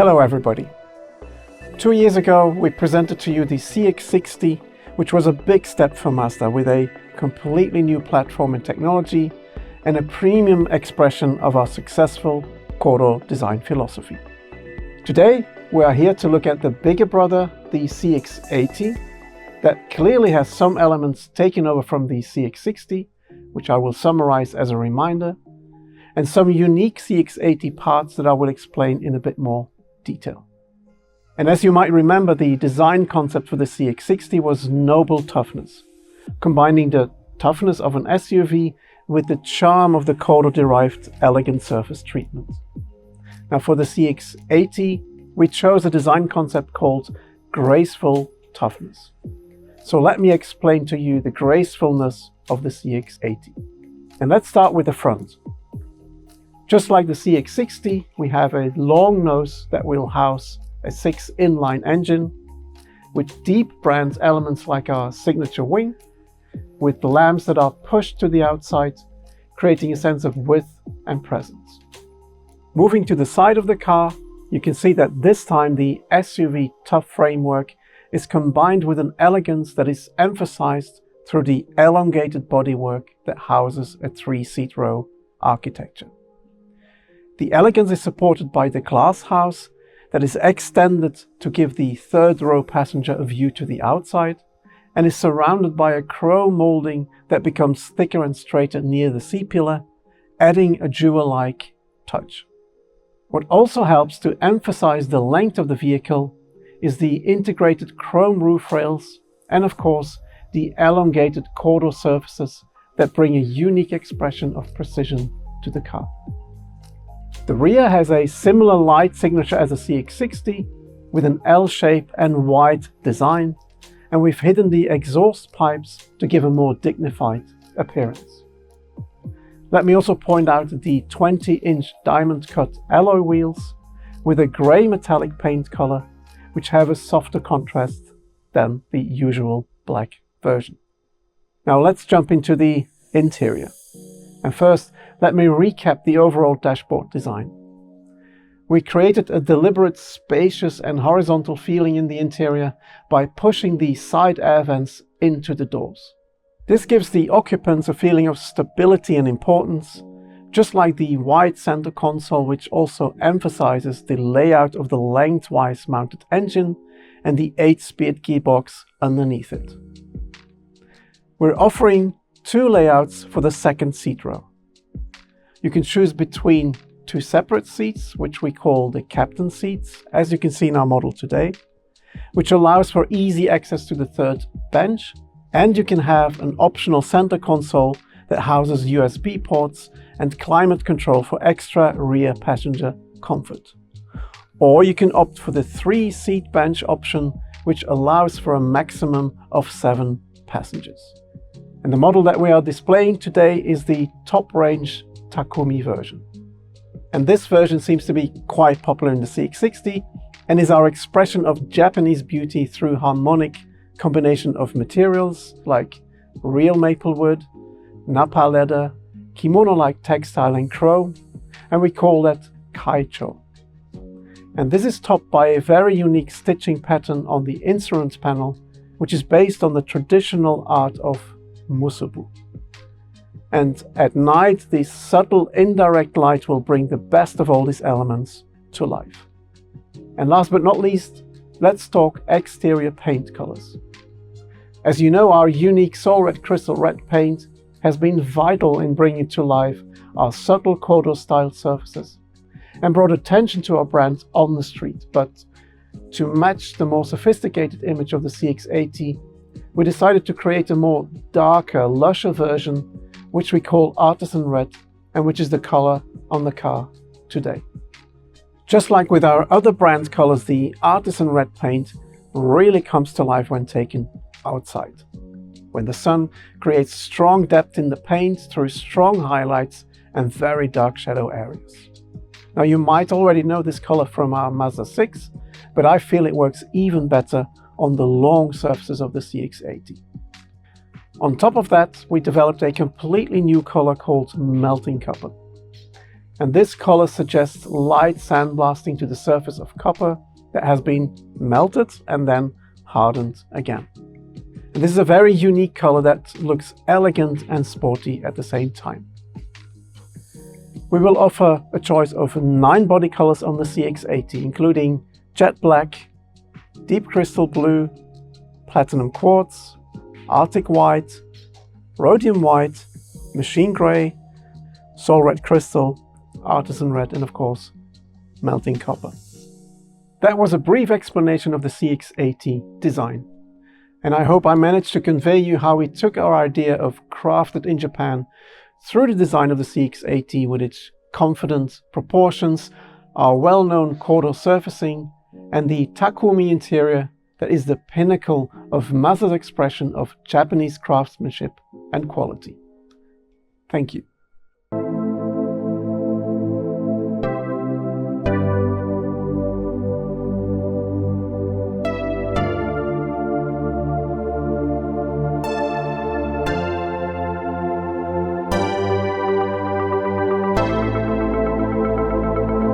Hello everybody. 2 years ago we presented to you the CX-60, which was a big step for Mazda with a completely new platform and technology and a premium expression of our successful corridor design philosophy. Today we are here to look at the bigger brother, the CX-80, that clearly has some elements taken over from the CX-60, which I will summarize as a reminder, and some unique CX-80 parts that I will explain in a bit more detail. And as you might remember, the design concept for the CX-60 was noble toughness, combining the toughness of an SUV with the charm of the corridor-derived elegant surface treatment. Now for the CX-80, we chose a design concept called graceful toughness. So let me explain to you the gracefulness of the CX-80. And let's start with the front. Just like the CX-60, we have a long nose that will house a 6-inline engine with deep brand elements like our signature wing, with lamps that are pushed to the outside, creating a sense of width and presence. Moving to the side of the car, you can see that this time the SUV tough framework is combined with an elegance that is emphasized through the elongated bodywork that houses a 3-seat row architecture. The elegance is supported by the glass house that is extended to give the third row passenger a view to the outside and is surrounded by a chrome molding that becomes thicker and straighter near the C-pillar, adding a jewel-like touch. What also helps to emphasize the length of the vehicle is the integrated chrome roof rails and of course the elongated corridor surfaces that bring a unique expression of precision to the car. The rear has a similar light signature as a CX-60 with an L shape and wide design, and we've hidden the exhaust pipes to give a more dignified appearance. Let me also point out the 20-inch diamond cut alloy wheels with a grey metallic paint color which have a softer contrast than the usual black version. Now let's jump into the interior. And first, let me recap the overall dashboard design. We created a deliberate, spacious and horizontal feeling in the interior by pushing the side air vents into the doors. This gives the occupants a feeling of stability and importance, just like the wide center console, which also emphasizes the layout of the lengthwise mounted engine and the 8-speed gearbox underneath it. We're offering 2 layouts for the second seat row. You can choose between 2 separate seats, which we call the captain seats, as you can see in our model today, which allows for easy access to the third bench, and you can have an optional center console that houses USB ports and climate control for extra rear passenger comfort. Or you can opt for the 3-seat bench option, which allows for a maximum of 7 passengers. And the model that we are displaying today is the top-range Takumi version. And this version seems to be quite popular in the CX-60 and is our expression of Japanese beauty through harmonic combination of materials like real maple wood, nappa leather, kimono-like textile and chrome, and we call that kaicho. And this is topped by a very unique stitching pattern on the instrument panel, which is based on the traditional art of musubu. And at night, the subtle indirect light will bring the best of all these elements to life. And last but not least, let's talk exterior paint colors. As you know, our unique Soul Red Crystal Red paint has been vital in bringing to life our subtle corridor style surfaces and brought attention to our brand on the street. But to match the more sophisticated image of the CX-80, we decided to create a more darker, lusher version, which we call Artisan Red, and which is the color on the car today. Just like with our other brand colors, the Artisan Red paint really comes to life when taken outside, when the sun creates strong depth in the paint through strong highlights and very dark shadow areas. Now you might already know this color from our Mazda 6, but I feel it works even better on the long surfaces of the CX-80. On top of that, we developed a completely new color called Melting Copper. And this color suggests light sandblasting to the surface of copper that has been melted and then hardened again. And this is a very unique color that looks elegant and sporty at the same time. We will offer a choice of 9 body colors on the CX80, including jet black, deep crystal blue, platinum quartz, Arctic white, rhodium white, machine gray, sol red crystal, artisan red, and of course, melting copper. That was a brief explanation of the CX80 design. And I hope I managed to convey you how we took our idea of crafted in Japan through the design of the CX80 with its confident proportions, our well-known corridor surfacing, and the Takumi interior that is the pinnacle of Mazda's expression of Japanese craftsmanship and quality. Thank you.